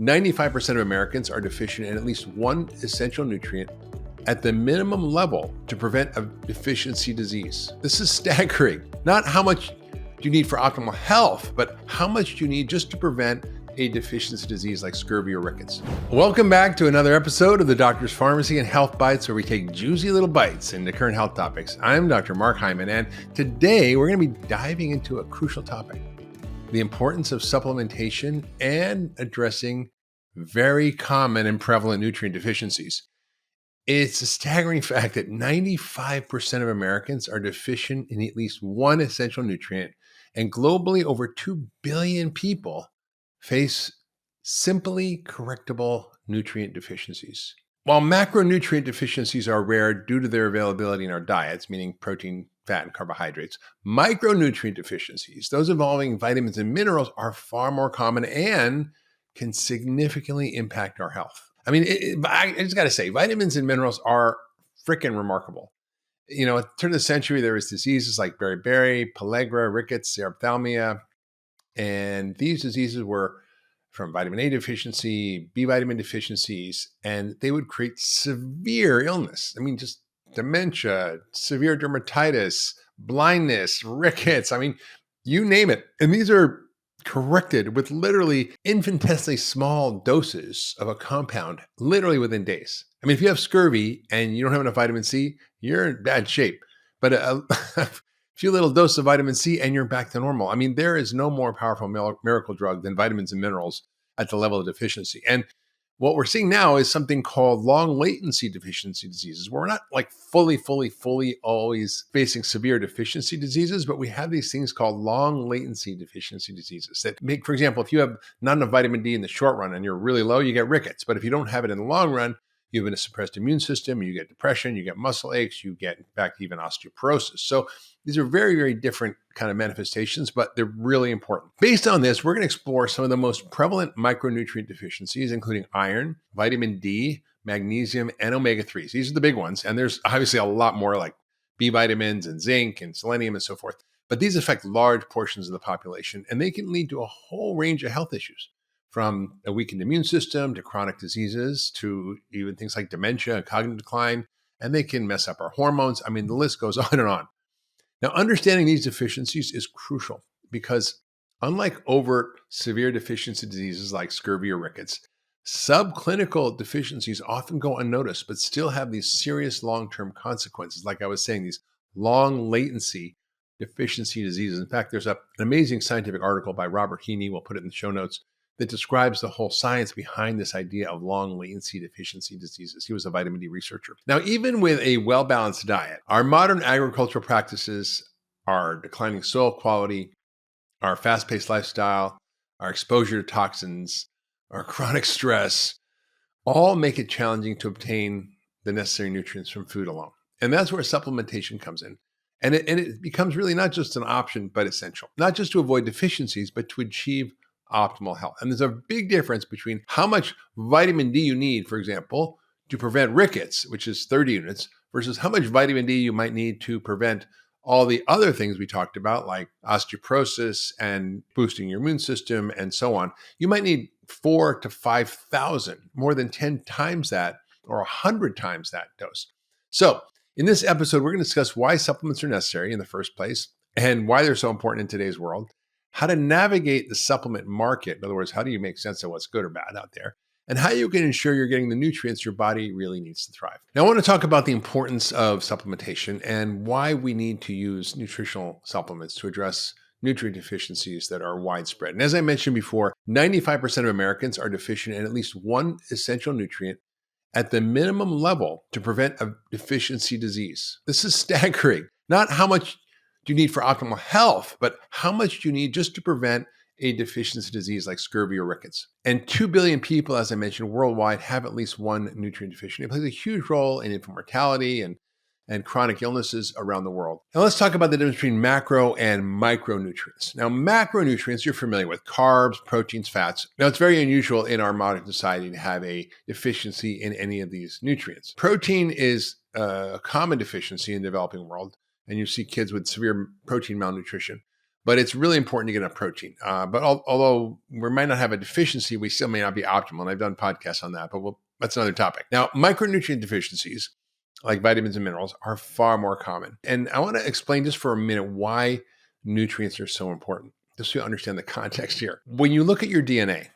95% of Americans are deficient in at least one essential nutrient at the minimum level to prevent a deficiency disease. This is staggering. Not how much do you need for optimal health, but how much do you need just to prevent a deficiency disease like scurvy or rickets. Welcome back to another episode of the Doctor's Pharmacy and Health Bites, where we take juicy little bites into current health topics. I'm Dr. Mark Hyman, and today we're going to be diving into a crucial topic: the importance of supplementation and addressing very common and prevalent nutrient deficiencies. It's a staggering fact that 95% of Americans are deficient in at least one essential nutrient, and globally over 2 billion people face simply correctable nutrient deficiencies. While macronutrient deficiencies are rare due to their availability in our diets, meaning protein, fat, and carbohydrates, micronutrient deficiencies, those involving vitamins and minerals, are far more common and can significantly impact our health. I mean, I just got to say, vitamins and minerals are freaking remarkable. You know, at the turn of the century, there was diseases like beriberi, pellagra, rickets, erythromia, and these diseases were from vitamin A deficiency, B vitamin deficiencies, and they would create severe illness. I mean, just dementia, severe dermatitis, blindness, rickets. I mean, you name it. And these are corrected with literally infinitesimally small doses of a compound, literally within days. I mean, if you have scurvy and you don't have enough vitamin C, you're in bad shape. But a few little doses of vitamin C and you're back to normal. I mean, there is no more powerful miracle drug than vitamins and minerals at the level of deficiency. And what we're seeing now is something called long latency deficiency diseases, where we're not like fully always facing severe deficiency diseases, but we have these things called long latency deficiency diseases that make, for example, if you have not enough vitamin D in the short run and you're really low, you get rickets. But if you don't have it in the long run, you have a suppressed immune system, you get depression, you get muscle aches, you get, in fact, even osteoporosis. So these are very, very different kind of manifestations, but they're really important. Based on this, we're going to explore some of the most prevalent micronutrient deficiencies, including iron, vitamin D, magnesium, and omega-3s. These are the big ones. And there's obviously a lot more like B vitamins and zinc and selenium and so forth. But these affect large portions of the population, and they can lead to a whole range of health issues, from a weakened immune system to chronic diseases to even things like dementia and cognitive decline. And they can mess up our hormones. I mean, the list goes on and on. Now, understanding these deficiencies is crucial because, unlike overt severe deficiency diseases like scurvy or rickets, subclinical deficiencies often go unnoticed, but still have these serious long-term consequences. Like I was saying, these long latency deficiency diseases. In fact, there's an amazing scientific article by Robert Heaney, we'll put it in the show notes, that describes the whole science behind this idea of long latency deficiency diseases. He was a vitamin D researcher. Now, even with a well-balanced diet, our modern agricultural practices, our declining soil quality, our fast-paced lifestyle, our exposure to toxins, our chronic stress, all make it challenging to obtain the necessary nutrients from food alone. And that's where supplementation comes in. And it becomes really not just an option, but essential, not just to avoid deficiencies, but to achieve optimal health. And there's a big difference between how much vitamin D you need, for example, to prevent rickets, which is 30 units, versus how much vitamin D you might need to prevent all the other things we talked about, like osteoporosis and boosting your immune system and so on. You might need 4,000 to 5,000, more than 10 times that or 100 times that dose. So in this episode, we're going to discuss why supplements are necessary in the first place and why they're so important in today's world, how to navigate the supplement market. In other words, how do you make sense of what's good or bad out there, and how you can ensure you're getting the nutrients your body really needs to thrive. Now, I want to talk about the importance of supplementation and why we need to use nutritional supplements to address nutrient deficiencies that are widespread. And as I mentioned before, 95% of Americans are deficient in at least one essential nutrient at the minimum level to prevent a deficiency disease. This is staggering. Not how much do you need for optimal health, but how much do you need just to prevent a deficiency disease like scurvy or rickets? And 2 billion people, as I mentioned, worldwide have at least one nutrient deficiency. It plays a huge role in infant mortality and chronic illnesses around the world. Now let's talk about the difference between macro and micronutrients. Now, macronutrients you're familiar with: carbs, proteins, fats. Now, it's very unusual in our modern society to have a deficiency in any of these nutrients. Protein is a common deficiency in the developing world, and you see kids with severe protein malnutrition. but it's really important to get enough protein. But although we might not have a deficiency, we still may not be optimal. And I've done podcasts on that, but that's another topic. Now, micronutrient deficiencies, like vitamins and minerals, are far more common. And I want to explain just for a minute why nutrients are so important, just so you understand the context here. When you look at your DNA,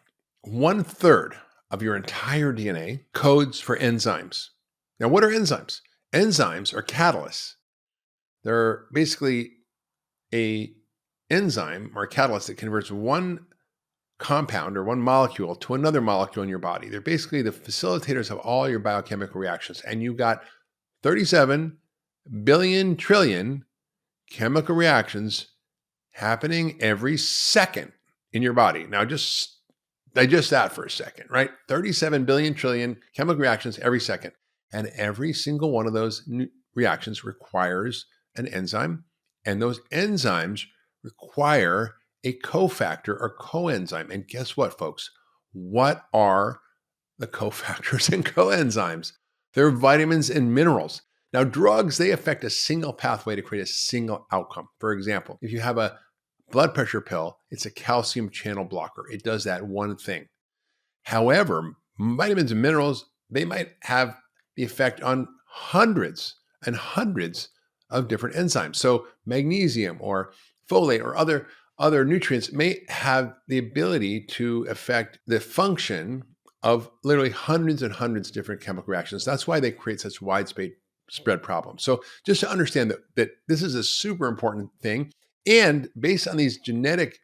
1/3 of your entire DNA codes for enzymes. Now, what are enzymes? Enzymes are catalysts. They're basically a enzyme or a catalyst that converts one compound or one molecule to another molecule in your body. They're basically the facilitators of all your biochemical reactions. And you've got 37 billion trillion chemical reactions happening every second in your body. Now, just digest that for a second, right? 37 billion trillion chemical reactions every second. And every single one of those reactions requires an enzyme. And those enzymes require a cofactor or coenzyme. And guess what, folks? What are the cofactors and coenzymes? They're vitamins and minerals. Now, drugs, they affect a single pathway to create a single outcome. For example, if you have a blood pressure pill, it's a calcium channel blocker. It does that one thing. However, vitamins and minerals, they might have the effect on hundreds and hundreds of different enzymes. So magnesium or folate or other nutrients may have the ability to affect the function of literally hundreds and hundreds of different chemical reactions. That's why they create such widespread problems. So just to understand that this is a super important thing. And based on these genetic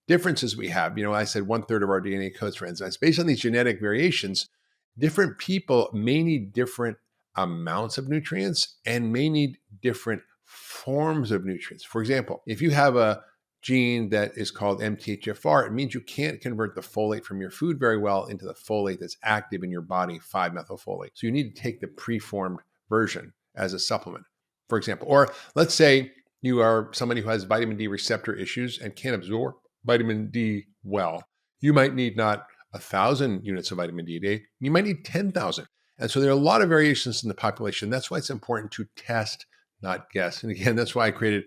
differences we have, I said 1/3 of our DNA codes for enzymes. Based on these genetic variations, different people may need different amounts of nutrients and may need different forms of nutrients. For example, if you have a gene that is called MTHFR, it means you can't convert the folate from your food very well into the folate that's active in your body, 5-methylfolate. So you need to take the preformed version as a supplement, for example. Or let's say you are somebody who has vitamin D receptor issues and can't absorb vitamin D well. You might need not 1,000 units of vitamin D a day. You might need 10,000. And so there are a lot of variations in the population. That's why it's important to test, not guess. And again, that's why I created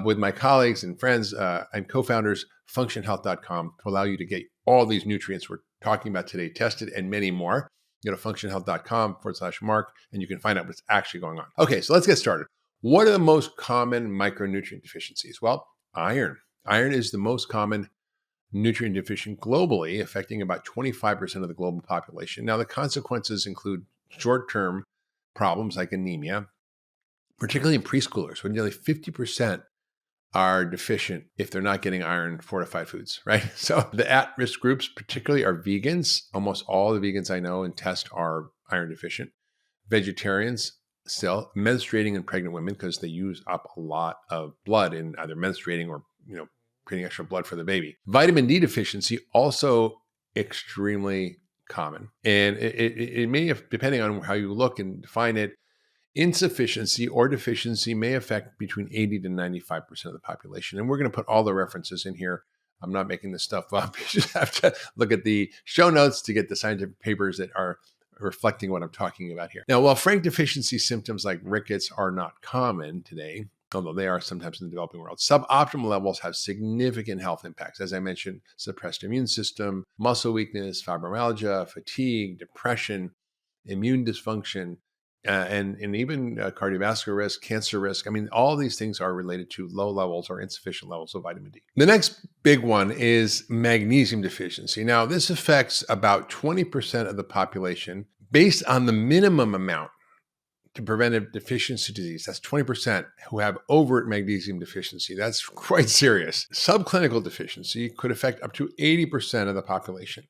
with my colleagues and friends and co-founders, functionhealth.com, to allow you to get all these nutrients we're talking about today tested and many more. Go to functionhealth.com/Mark, and you can find out what's actually going on. Okay, so let's get started. What are the most common micronutrient deficiencies? Well, iron. Iron is the most common nutrient deficient globally, affecting about 25% of the global population. Now, the consequences include short-term problems like anemia, particularly in preschoolers, when nearly 50% are deficient if they're not getting iron fortified foods, right? So the at-risk groups particularly are vegans. Almost all the vegans I know and test are iron deficient. Vegetarians, still menstruating and pregnant women, because they use up a lot of blood in either menstruating or, creating extra blood for the baby. Vitamin D deficiency, also extremely common. And it may have, depending on how you look and define it, insufficiency or deficiency may affect between 80 to 95% of the population. And we're going to put all the references in here. I'm not making this stuff up. You just have to look at the show notes to get the scientific papers that are reflecting what I'm talking about here. Now, while frank deficiency symptoms like rickets are not common today, although they are sometimes in the developing world, suboptimal levels have significant health impacts. As I mentioned, suppressed immune system, muscle weakness, fibromyalgia, fatigue, depression, immune dysfunction, and even cardiovascular risk, cancer risk. I mean, all these things are related to low levels or insufficient levels of vitamin D. The next big one is magnesium deficiency. Now, this affects about 20% of the population based on the minimum amount to prevent a deficiency disease. That's 20% who have overt magnesium deficiency. That's quite serious. Subclinical deficiency could affect up to 80% of the population,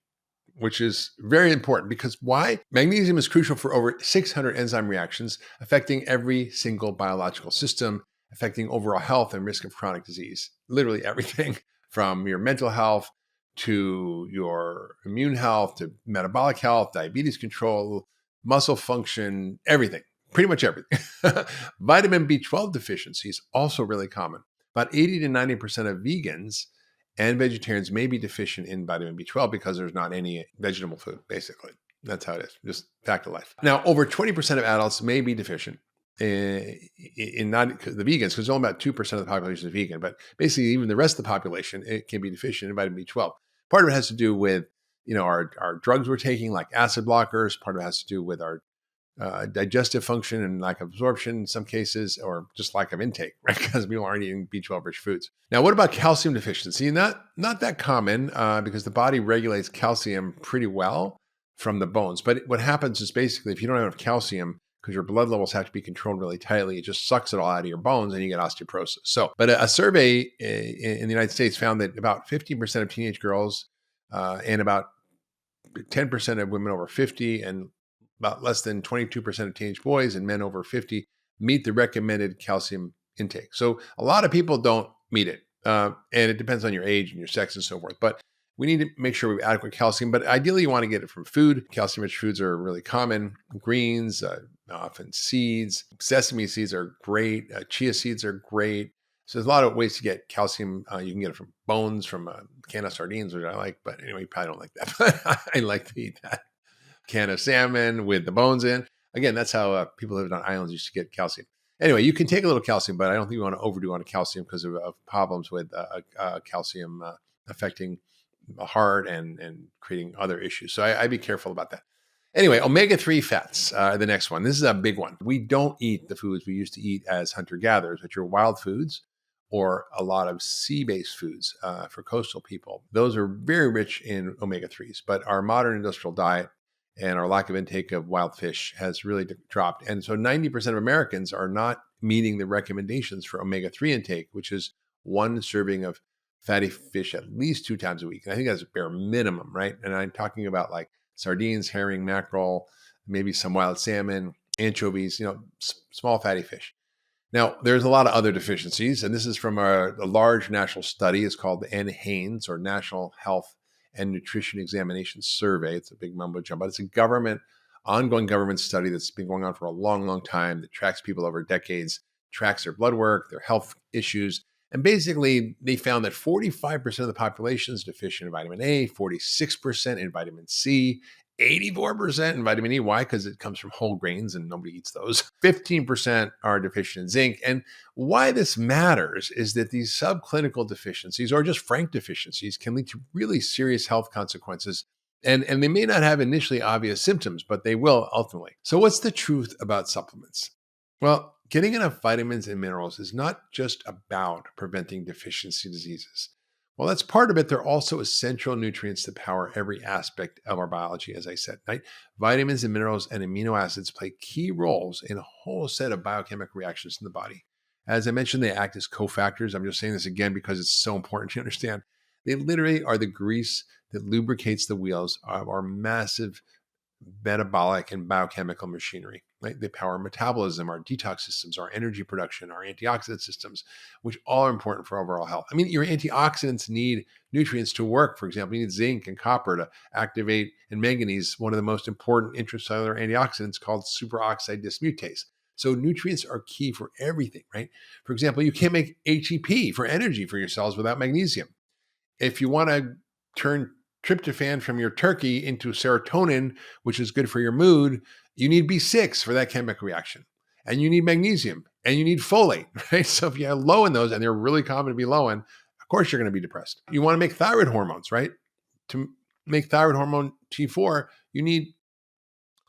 which is very important because why? Magnesium is crucial for over 600 enzyme reactions, affecting every single biological system, affecting overall health and risk of chronic disease. Literally everything from your mental health to your immune health to metabolic health, diabetes control, muscle function, everything. Pretty much everything. Vitamin B12 deficiency is also really common. About 80 to 90% of vegans and vegetarians may be deficient in vitamin B12 because there's not any vegetable food, basically. That's how it is, just fact of life. Now, over 20% of adults may be deficient in not the vegans, because only about 2% of the population is vegan, but basically even the rest of the population, it can be deficient in vitamin B12. Part of it has to do with, our drugs we're taking, like acid blockers. Part of it has to do with our digestive function and lack of absorption in some cases, or just lack of intake, right? Because people aren't eating B12 rich foods. Now, what about calcium deficiency? Not that common, because the body regulates calcium pretty well from the bones. But what happens is basically if you don't have enough calcium, because your blood levels have to be controlled really tightly, it just sucks it all out of your bones and you get osteoporosis. But a survey in the United States found that about 15% of teenage girls and about 10% of women over 50 and about less than 22% of teenage boys and men over 50 meet the recommended calcium intake. So a lot of people don't meet it. And it depends on your age and your sex and so forth. But we need to make sure we have adequate calcium. But ideally, you want to get it from food. Calcium-rich foods are really common. Greens, often seeds. Sesame seeds are great. Chia seeds are great. So there's a lot of ways to get calcium. You can get it from bones, from a can of sardines, which I like. But anyway, you probably don't like that. But I like to eat that. Can of salmon with the bones in. Again, that's how people living on islands used to get calcium. Anyway, you can take a little calcium, but I don't think you want to overdo on a calcium because of problems with calcium affecting the heart and creating other issues. So I'd be careful about that. Anyway, omega-3 fats are the next one. This is a big one. We don't eat the foods we used to eat as hunter-gatherers, which are wild foods or a lot of sea-based foods for coastal people. Those are very rich in omega-3s, but our modern industrial diet and our lack of intake of wild fish has really dropped. And so 90% of Americans are not meeting the recommendations for omega-3 intake, which is one serving of fatty fish at least 2 times a week. And I think that's a bare minimum, right? And I'm talking about like sardines, herring, mackerel, maybe some wild salmon, anchovies, small fatty fish. Now, there's a lot of other deficiencies, and this is from a large national study. It's called the NHANES, or National Health and Nutrition Examination Survey. It's a big mumbo jumbo. It's a ongoing government study that's been going on for a long, long time, that tracks people over decades, tracks their blood work, their health issues. And basically, they found that 45% of the population is deficient in vitamin A, 46% in vitamin C, 84% in vitamin E. Why? Because it comes from whole grains and nobody eats those. 15% are deficient in zinc. And why this matters is that these subclinical deficiencies, or just frank deficiencies, can lead to really serious health consequences. And they may not have initially obvious symptoms, but they will ultimately. So what's the truth about supplements? Well, getting enough vitamins and minerals is not just about preventing deficiency diseases. Well, that's part of it. They're also essential nutrients that power every aspect of our biology, as I said, right? Vitamins and minerals and amino acids play key roles in a whole set of biochemical reactions in the body. As I mentioned, they act as cofactors. I'm just saying this again because it's so important to understand. They literally are the grease that lubricates the wheels of our massive metabolic and biochemical machinery, right? They power metabolism, our detox systems, our energy production, our antioxidant systems, which all are important for overall health. I mean, your antioxidants need nutrients to work. For example, you need zinc and copper to activate, and manganese, one of the most important intracellular antioxidants called superoxide dismutase. So nutrients are key for everything, right? For example, you can't make ATP for energy for your cells without magnesium. If you want to turn tryptophan from your turkey into serotonin, which is good for your mood, you need B6 for that chemical reaction. And you need magnesium and you need folate, right? So if you're low in those, and they're really common to be low in, of course you're going to be depressed. You want to make thyroid hormones, right? To make thyroid hormone T4, you need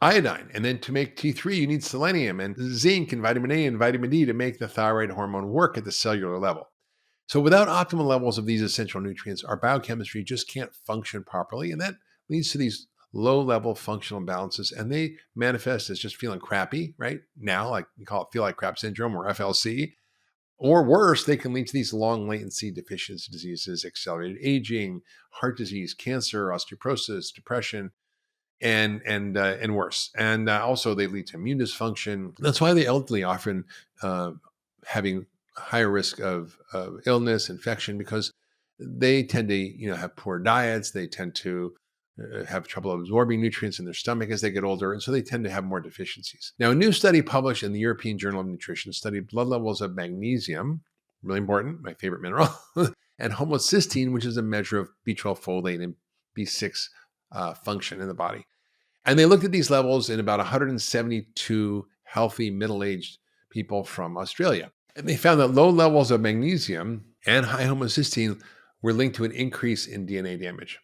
iodine. And then to make T3, you need selenium and zinc and vitamin A and vitamin D to make the thyroid hormone work at the cellular level. So without optimal levels of these essential nutrients, our biochemistry just can't function properly. And that leads to these low-level functional imbalances. And they manifest as just feeling crappy right now, like we call it feel like crap syndrome, or FLC. Or worse, they can lead to these long latency deficiency diseases, accelerated aging, heart disease, cancer, osteoporosis, depression, and worse. And also they lead to immune dysfunction. That's why the elderly often having higher risk of illness, infection, because they tend to, have poor diets. They tend to have trouble absorbing nutrients in their stomach as they get older. And so they tend to have more deficiencies. Now, a new study published in the European Journal of Nutrition studied blood levels of magnesium, really important, my favorite mineral, and homocysteine, which is a measure of B12 folate and B6 function in the body. And they looked at these levels in about 172 healthy middle-aged people from Australia. And they found that low levels of magnesium and high homocysteine were linked to an increase in DNA damage.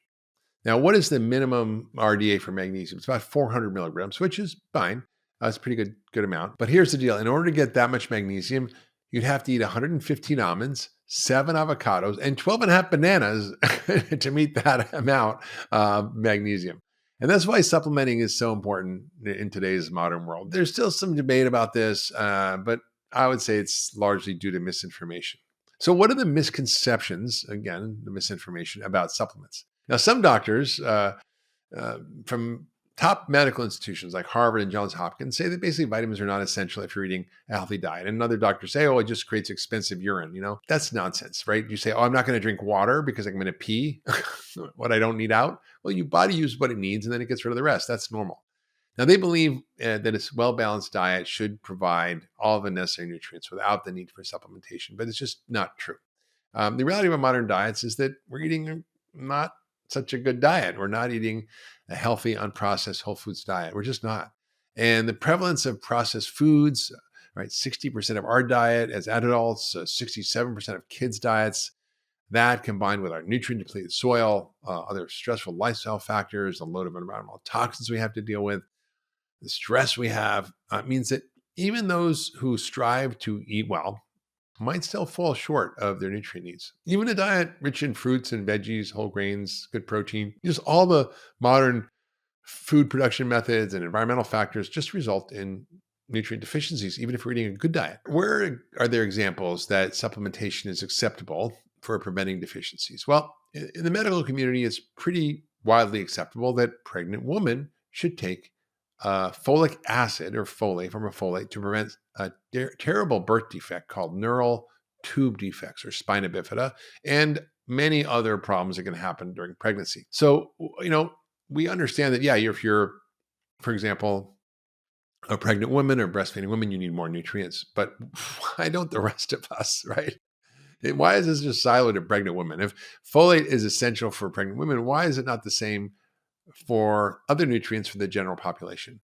Now, what is the minimum RDA for magnesium? It's about 400 milligrams, which is fine. That's a pretty good amount. But here's the deal. In order to get that much magnesium, you'd have to eat 115 almonds, 7 avocados, and 12 and a half bananas to meet that amount of magnesium. And that's why supplementing is so important in today's modern world. There's still some debate about this, but I would say it's largely due to misinformation. So what are the misconceptions, again, the misinformation about supplements? Now, some doctors from top medical institutions like Harvard and Johns Hopkins say that basically vitamins are not essential if you're eating a healthy diet. And other doctors say, oh, it just creates expensive urine. That's nonsense, right? You say, oh, I'm not going to drink water because I'm going to pee what I don't need out. Well, your body uses what it needs and then it gets rid of the rest. That's normal. Now, they believe that a well-balanced diet should provide all the necessary nutrients without the need for supplementation, but it's just not true. The reality of our modern diets is that we're eating not such a good diet. We're not eating a healthy, unprocessed whole foods diet. We're just not. And the prevalence of processed foods, right? 60% of our diet as adults, 67% of kids' diets, that combined with our nutrient depleted soil, other stressful lifestyle factors, the load of environmental toxins we have to deal with, the stress we have, means that even those who strive to eat well might still fall short of their nutrient needs. Even a diet rich in fruits and veggies, whole grains, good protein, just all the modern food production methods and environmental factors just result in nutrient deficiencies, even if we're eating a good diet. Where are there examples that supplementation is acceptable for preventing deficiencies? Well, in the medical community, it's pretty widely acceptable that pregnant women should take folic acid or folate from a folate to prevent a terrible birth defect called neural tube defects or spina bifida and many other problems that can happen during pregnancy. So, we understand that, if you're, for example, a pregnant woman or breastfeeding woman, you need more nutrients. But why don't the rest of us, right? Why is this just siloed to pregnant women? If folate is essential for pregnant women, why is it not the same for other nutrients for the general population?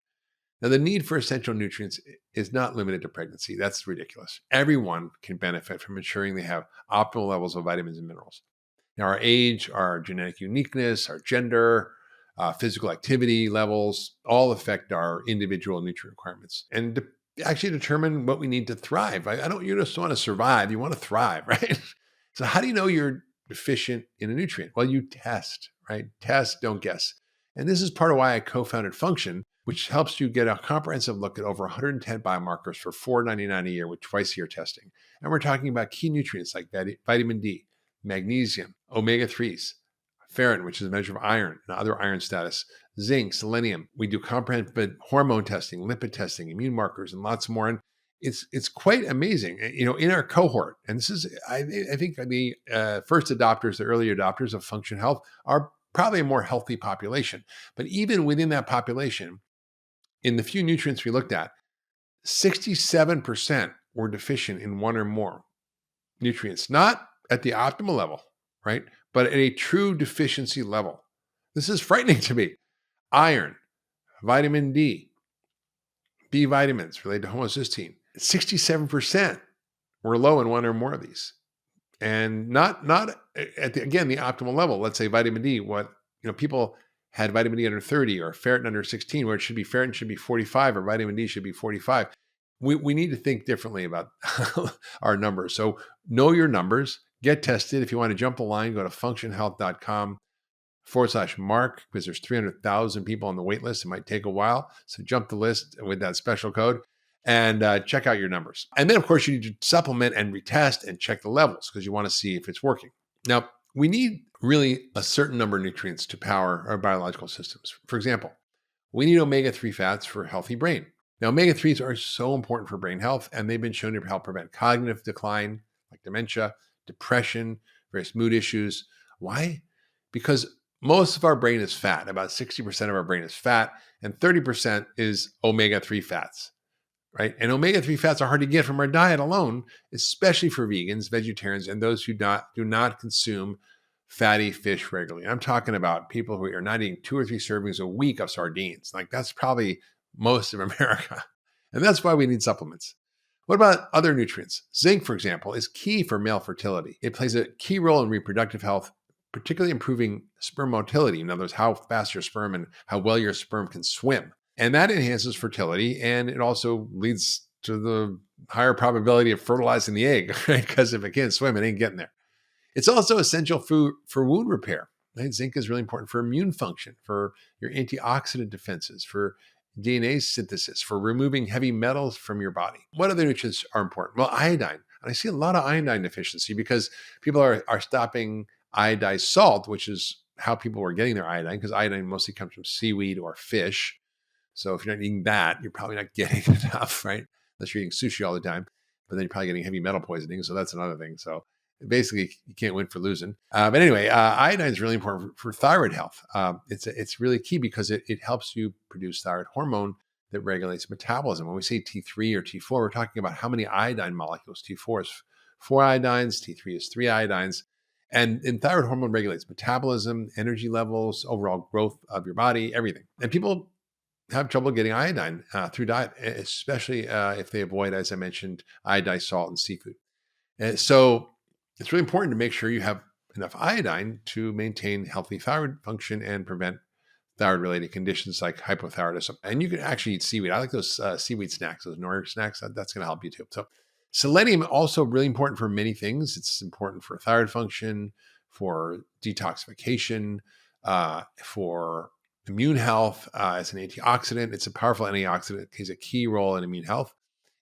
Now, the need for essential nutrients is not limited to pregnancy. That's ridiculous. Everyone can benefit from ensuring they have optimal levels of vitamins and minerals. Now, our age, our genetic uniqueness, our gender, physical activity levels all affect our individual nutrient requirements and actually determine what we need to thrive. You just want to survive. You want to thrive, right? So how do you know you're deficient in a nutrient? Well, you test, right? Test, don't guess. And this is part of why I co-founded Function, which helps you get a comprehensive look at over 110 biomarkers for $4.99 a year with twice-a-year testing. And we're talking about key nutrients like vitamin D, magnesium, omega-3s, ferritin, which is a measure of iron and other iron status, zinc, selenium. We do comprehensive hormone testing, lipid testing, immune markers, and lots more. And it's quite amazing. In our cohort, and this is, I think the first adopters, the early adopters of Function Health are probably a more healthy population. But even within that population, in the few nutrients we looked at, 67% were deficient in one or more nutrients, not at the optimal level, right? But at a true deficiency level. This is frightening to me. Iron, vitamin D, B vitamins related to homocysteine, 67% were low in one or more of these. And not at the optimal level. Let's say vitamin D, people had vitamin D under 30 or ferritin under 16, where ferritin should be 45 or vitamin D should be 45. We need to think differently about our numbers. So know your numbers, get tested. If you want to jump the line, go to functionhealth.com/Mark, because there's 300,000 people on the wait list. It might take a while. So jump the list with that special code and check out your numbers. And then, of course, you need to supplement and retest and check the levels because you want to see if it's working. Now, we need really a certain number of nutrients to power our biological systems. For example, we need omega-3 fats for a healthy brain. Now, omega-3s are so important for brain health, and they've been shown to help prevent cognitive decline, like dementia, depression, various mood issues. Why? Because most of our brain is fat. About 60% of our brain is fat, and 30% is omega-3 fats, right? And omega-3 fats are hard to get from our diet alone, especially for vegans, vegetarians, and those who do not consume fatty fish regularly. I'm talking about people who are not eating 2 or 3 servings a week of sardines. Like that's probably most of America. And that's why we need supplements. What about other nutrients? Zinc, for example, is key for male fertility. It plays a key role in reproductive health, particularly improving sperm motility. In other words, how fast your sperm and how well your sperm can swim. And that enhances fertility, and it also leads to the higher probability of fertilizing the egg, right? Because if it can't swim, it ain't getting there. It's also essential for wound repair. Right? Zinc is really important for immune function, for your antioxidant defenses, for DNA synthesis, for removing heavy metals from your body. What other nutrients are important? Well, iodine. And I see a lot of iodine deficiency because people are stopping iodized salt, which is how people were getting their iodine, because iodine mostly comes from seaweed or fish. So if you're not eating that, you're probably not getting enough, right? Unless you're eating sushi all the time, but then you're probably getting heavy metal poisoning. So that's another thing. So basically, you can't win for losing. But anyway, iodine is really important for thyroid health. It's really key because it helps you produce thyroid hormone that regulates metabolism. When we say T3 or T4, we're talking about how many iodine molecules. T4 is 4 iodines, T3 is 3 iodines. And thyroid hormone regulates metabolism, energy levels, overall growth of your body, everything. And people have trouble getting iodine through diet, especially if they avoid, as I mentioned, iodized salt and seafood. And so it's really important to make sure you have enough iodine to maintain healthy thyroid function and prevent thyroid-related conditions like hypothyroidism. And you can actually eat seaweed. I like those seaweed snacks, those Nori snacks. That's going to help you too. So selenium also really important for many things. It's important for thyroid function, for detoxification, for immune health as an antioxidant. It's a powerful antioxidant. It plays a key role in immune health.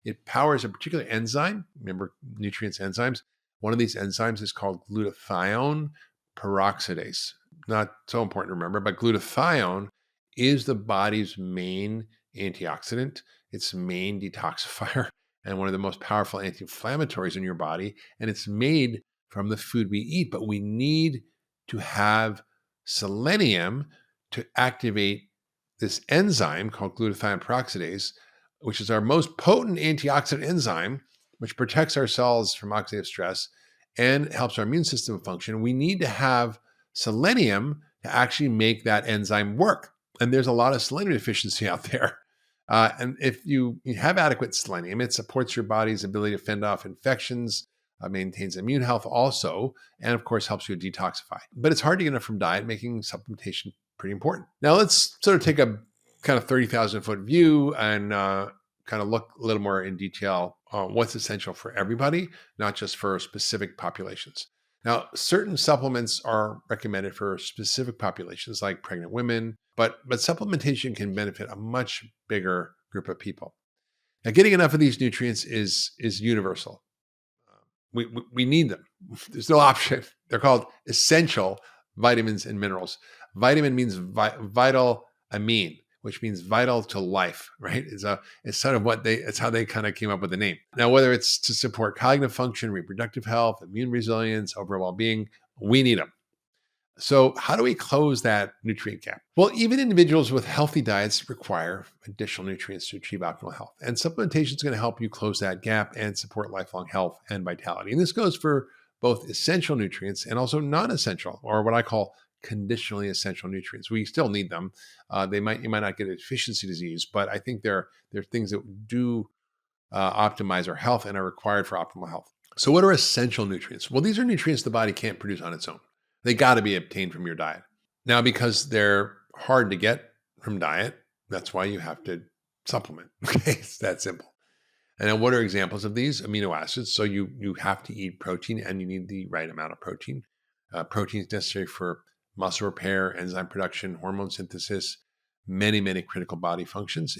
It powers a particular enzyme. Remember, nutrients, enzymes. One of these enzymes is called glutathione peroxidase. Not so important to remember, but glutathione is the body's main antioxidant, its main detoxifier, and one of the most powerful anti-inflammatories in your body. And it's made from the food we eat, but we need to have selenium to activate this enzyme called glutathione peroxidase, which is our most potent antioxidant enzyme, which protects our cells from oxidative stress and helps our immune system function. We need to have selenium to actually make that enzyme work. And there's a lot of selenium deficiency out there. And if you have adequate selenium, it supports your body's ability to fend off infections, maintains immune health also, and of course helps you detoxify. But it's hard to get enough from diet, making supplementation pretty important. Now let's sort of take a kind of 30,000 foot view and kind of look a little more in detail on what's essential for everybody, not just for specific populations. Now, certain supplements are recommended for specific populations like pregnant women, but supplementation can benefit a much bigger group of people. Now, getting enough of these nutrients is universal. We need them. There's no option. They're called essential vitamins and minerals. Vitamin means vital amine, which means vital to life, right? It's sort of it's how they kind of came up with the name. Now, whether it's to support cognitive function, reproductive health, immune resilience, overall well-being, we need them. So how do we close that nutrient gap? Well, even individuals with healthy diets require additional nutrients to achieve optimal health. And supplementation is going to help you close that gap and support lifelong health and vitality. And this goes for both essential nutrients and also non-essential, or what I call conditionally essential nutrients. We still need them. You might not get a deficiency disease, but I think they're things that do optimize our health and are required for optimal health. So what are essential nutrients? Well, these are nutrients the body can't produce on its own. They got to be obtained from your diet. Now, because they're hard to get from diet, that's why you have to supplement. Okay, it's that simple. And then what are examples of these? Amino acids. So you have to eat protein and you need the right amount of protein. Protein is necessary for muscle repair, enzyme production, hormone synthesis, many critical body functions.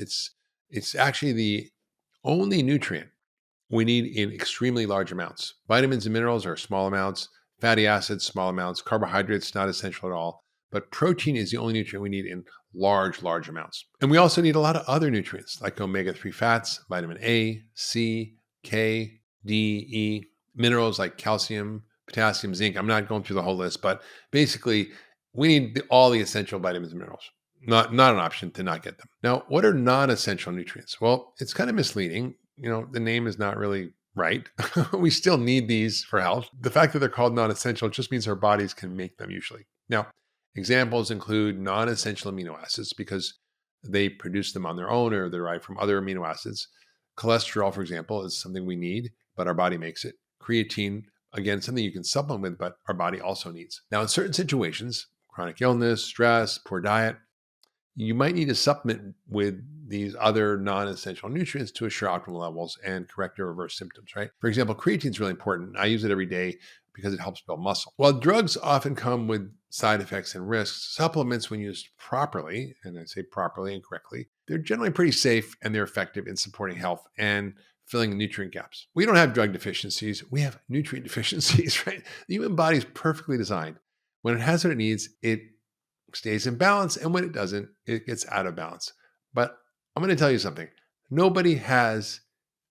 It's actually the only nutrient we need in extremely large amounts. Vitamins and minerals are small amounts. Fatty acids, small amounts. Carbohydrates, not essential at all. But protein is the only nutrient we need in large amounts. And we also need a lot of other nutrients like omega-3 fats, vitamin A, C, K, D, E, minerals like calcium, potassium, zinc. I'm not going through the whole list, but basically we need all the essential vitamins and minerals. Not an option to not get them. Now, what are non-essential nutrients? Well, it's kind of misleading. The name is not really right. We still need these for health. The fact that they're called non-essential just means our bodies can make them usually. Now, examples include non-essential amino acids because they produce them on their own or they're derived from other amino acids. Cholesterol, for example, is something we need, but our body makes it. Creatine, again, something you can supplement with, but our body also needs. Now, in certain situations, chronic illness, stress, poor diet, you might need to supplement with these other non-essential nutrients to assure optimal levels and correct or reverse symptoms, right? For example, creatine is really important. I use it every day because it helps build muscle. While drugs often come with side effects and risks, supplements, when used properly, and I say properly and correctly, they're generally pretty safe and they're effective in supporting health and filling nutrient gaps. We don't have drug deficiencies. We have nutrient deficiencies, right? The human body is perfectly designed. When it has what it needs, it stays in balance. And when it doesn't, it gets out of balance. But I'm going to tell you something. Nobody has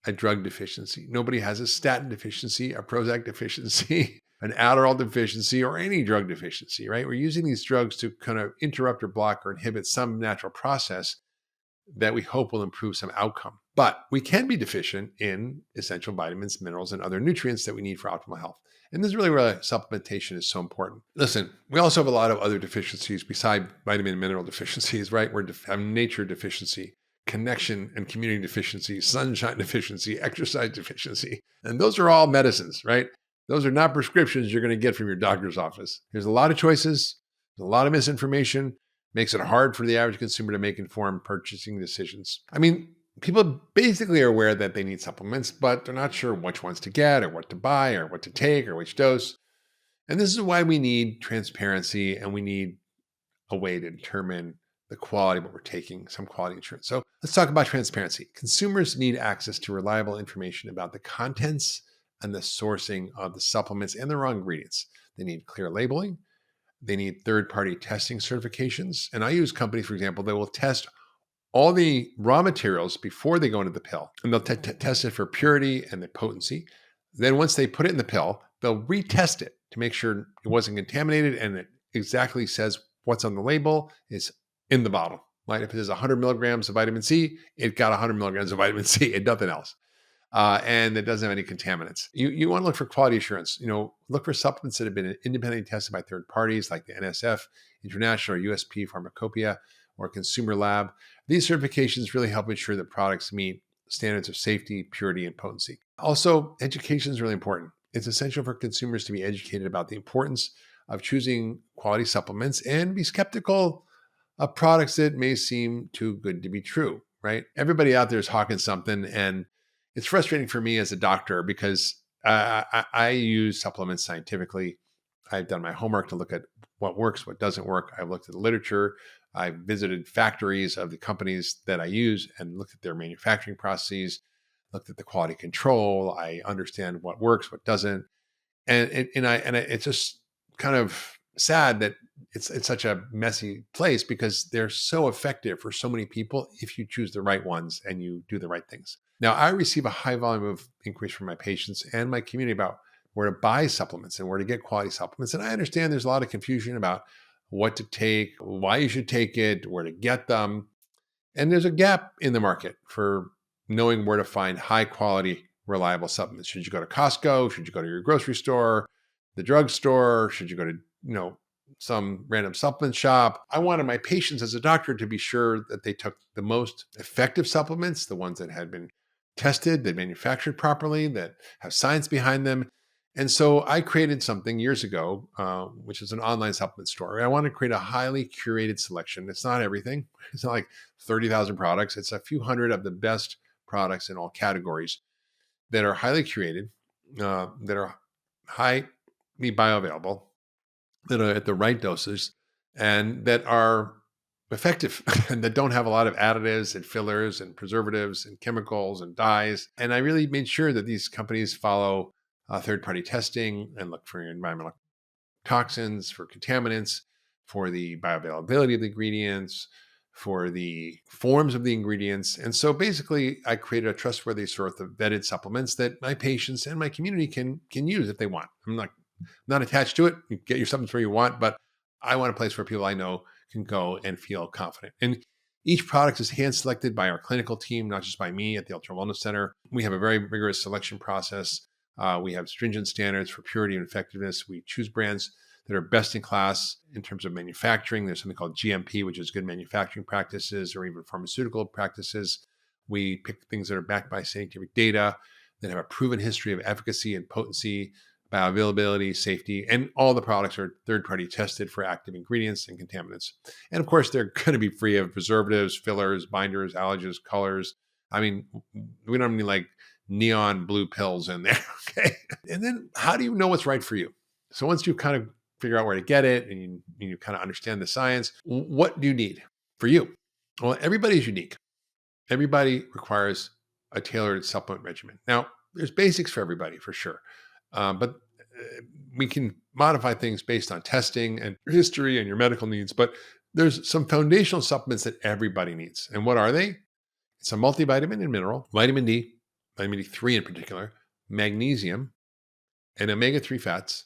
a drug deficiency. Nobody has a statin deficiency, a Prozac deficiency, an Adderall deficiency, or any drug deficiency, right? We're using these drugs to kind of interrupt or block or inhibit some natural process that we hope will improve some outcome. But we can be deficient in essential vitamins, minerals, and other nutrients that we need for optimal health. And this is really where supplementation is so important. Listen, we also have a lot of other deficiencies beside vitamin and mineral deficiencies, right? We have nature deficiency, connection and community deficiency, sunshine deficiency, exercise deficiency. And those are all medicines, right? Those are not prescriptions you're going to get from your doctor's office. There's a lot of choices, there's a lot of misinformation, makes it hard for the average consumer to make informed purchasing decisions. I mean, people basically are aware that they need supplements, but they're not sure which ones to get or what to buy or what to take or which dose. And this is why we need transparency and we need a way to determine the quality of what we're taking, some quality assurance. So let's talk about transparency. Consumers need access to reliable information about the contents and the sourcing of the supplements and the raw ingredients. They need clear labeling. They need third-party testing certifications. And I use companies, for example, that will test all the raw materials before they go into the pill. And they'll test it for purity and the potency. Then once they put it in the pill, they'll retest it to make sure it wasn't contaminated and it exactly says what's on the label is in the bottle. Right? If it says 100 milligrams of vitamin C, it got 100 milligrams of vitamin C and nothing else. And it doesn't have any contaminants. You want to look for quality assurance. Look for supplements that have been independently tested by third parties like the NSF, International, or USP Pharmacopoeia, or Consumer Lab. These certifications really help ensure that products meet standards of safety, purity, and potency. Also, education is really important. It's essential for consumers to be educated about the importance of choosing quality supplements and be skeptical of products that may seem too good to be true, right? Everybody out there is hawking something, and it's frustrating for me as a doctor because I use supplements scientifically. I've done my homework to look at what works, what doesn't work. I've looked at the literature. I've visited factories of the companies that I use and looked at their manufacturing processes, looked at the quality control. I understand what works, what doesn't. And it's just kind of sad that it's such a messy place because they're so effective for so many people if you choose the right ones and you do the right things. Now, I receive a high volume of inquiries from my patients and my community about where to buy supplements and where to get quality supplements. And I understand there's a lot of confusion about what to take, why you should take it, where to get them. And there's a gap in the market for knowing where to find high quality, reliable supplements. Should you go to Costco? Should you go to your grocery store, the drugstore? Should you go to, some random supplement shop? I wanted my patients as a doctor to be sure that they took the most effective supplements, the ones that had been tested, that manufactured properly, that have science behind them. And so I created something years ago, which is an online supplement store. I want to create a highly curated selection. It's not everything. It's not like 30,000 products. It's a few hundred of the best products in all categories that are highly curated, that are highly bioavailable, that are at the right doses, and that are effective and that don't have a lot of additives and fillers and preservatives and chemicals and dyes. And I really made sure that these companies follow third-party testing and look for environmental toxins, for contaminants, for the bioavailability of the ingredients, for the forms of the ingredients. And so basically, I created a trustworthy source of vetted supplements that my patients and my community can use if they want. I'm not attached to it. You get your supplements where you want, but I want a place where people I know can go and feel confident. And each product is hand selected by our clinical team, not just by me at the Ultra Wellness Center. We have a very rigorous selection process. We have stringent standards for purity and effectiveness. We choose brands that are best in class in terms of manufacturing. There's something called GMP, which is good manufacturing practices, or even pharmaceutical practices. We pick things that are backed by scientific data, that have a proven history of efficacy and potency, bioavailability, safety, and all the products are third-party tested for active ingredients and contaminants. And of course, they're going to be free of preservatives, fillers, binders, allergens, colors. I mean, we don't need like neon blue pills in there. Okay. And then how do you know what's right for you? So once you kind of figure out where to get it and you kind of understand the science, what do you need for you? Well, everybody's unique. Everybody requires a tailored supplement regimen. Now, there's basics for everybody for sure. But we can modify things based on testing and history and your medical needs. But there's some foundational supplements that everybody needs. And what are they? It's a multivitamin and mineral, vitamin D, vitamin D3 in particular, magnesium, and omega-3 fats,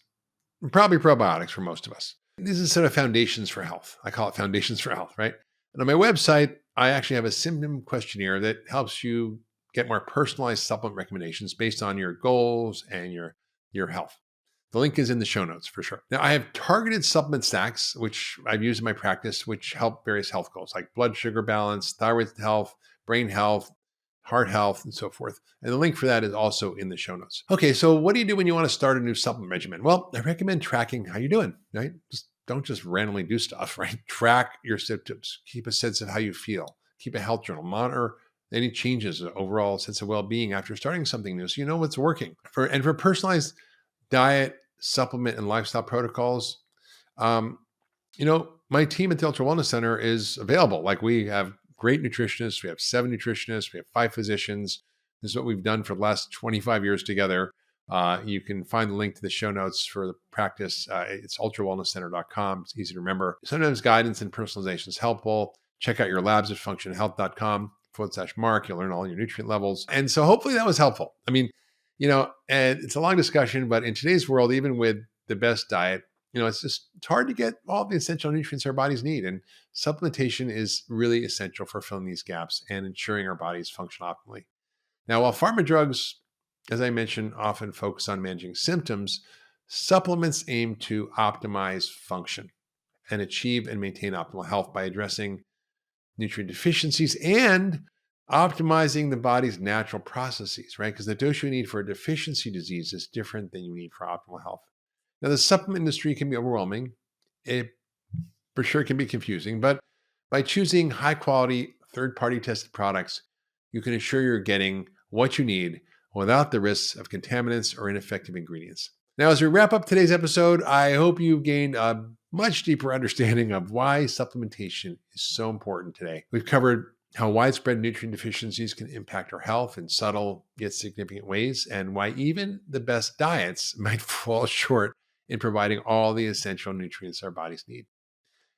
and probably probiotics for most of us. These are sort of foundations for health. I call it foundations for health, right? And on my website, I actually have a symptom questionnaire that helps you get more personalized supplement recommendations based on your goals and your health. The link is in the show notes for sure. Now, I have targeted supplement stacks, which I've used in my practice, which help various health goals like blood sugar balance, thyroid health, brain health, heart health, and so forth. And the link for that is also in the show notes. Okay, so what do you do when you want to start a new supplement regimen? Well, I recommend tracking how you're doing, right? Don't just randomly do stuff, right? Track your symptoms. Keep a sense of how you feel. Keep a health journal. Monitor any changes, overall sense of well-being after starting something new, so you know what's working. For personalized diet, supplement, and lifestyle protocols, my team at the Ultra Wellness Center is available. Like, we have great nutritionists. We have 7 nutritionists. We have 5 physicians. This is what we've done for the last 25 years together. You can find the link to the show notes for the practice. It's ultrawellnesscenter.com. It's easy to remember. Sometimes guidance and personalization is helpful. Check out your labs at functionhealth.com/Mark. You'll learn all your nutrient levels. And so hopefully that was helpful. I mean, and it's a long discussion, but in today's world, even with the best diet, it's hard to get all the essential nutrients our bodies need. And supplementation is really essential for filling these gaps and ensuring our bodies function optimally. Now, while pharma drugs, as I mentioned, often focus on managing symptoms, supplements aim to optimize function and achieve and maintain optimal health by addressing nutrient deficiencies and optimizing the body's natural processes, right? Because the dose you need for a deficiency disease is different than you need for optimal health. Now, the supplement industry can be overwhelming. It for sure can be confusing, but by choosing high quality, third-party tested products, you can ensure you're getting what you need without the risks of contaminants or ineffective ingredients. Now, as we wrap up today's episode, I hope you've gained a much deeper understanding of why supplementation is so important today. We've covered how widespread nutrient deficiencies can impact our health in subtle yet significant ways, and why even the best diets might fall short in providing all the essential nutrients our bodies need.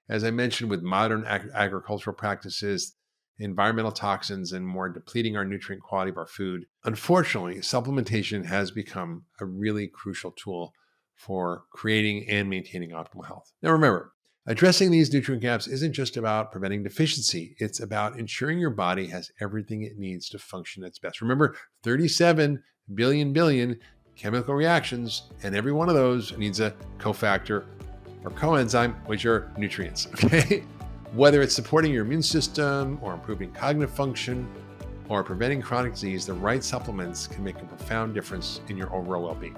As I mentioned, with modern agricultural practices, environmental toxins, and more depleting our nutrient quality of our food, unfortunately, supplementation has become a really crucial tool for creating and maintaining optimal health. Now, remember, addressing these nutrient gaps isn't just about preventing deficiency. It's about ensuring your body has everything it needs to function at its best. Remember, 37 billion chemical reactions, and every one of those needs a cofactor or coenzyme, which are nutrients, okay? Whether it's supporting your immune system or improving cognitive function or preventing chronic disease, the right supplements can make a profound difference in your overall well-being.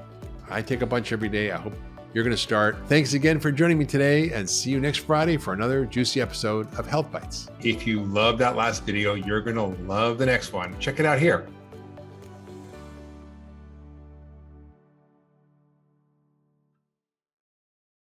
I take a bunch every day. I hope you're going to start. Thanks again for joining me today, and see you next Friday for another juicy episode of Health Bites. If you loved that last video, you're going to love the next one. Check it out here.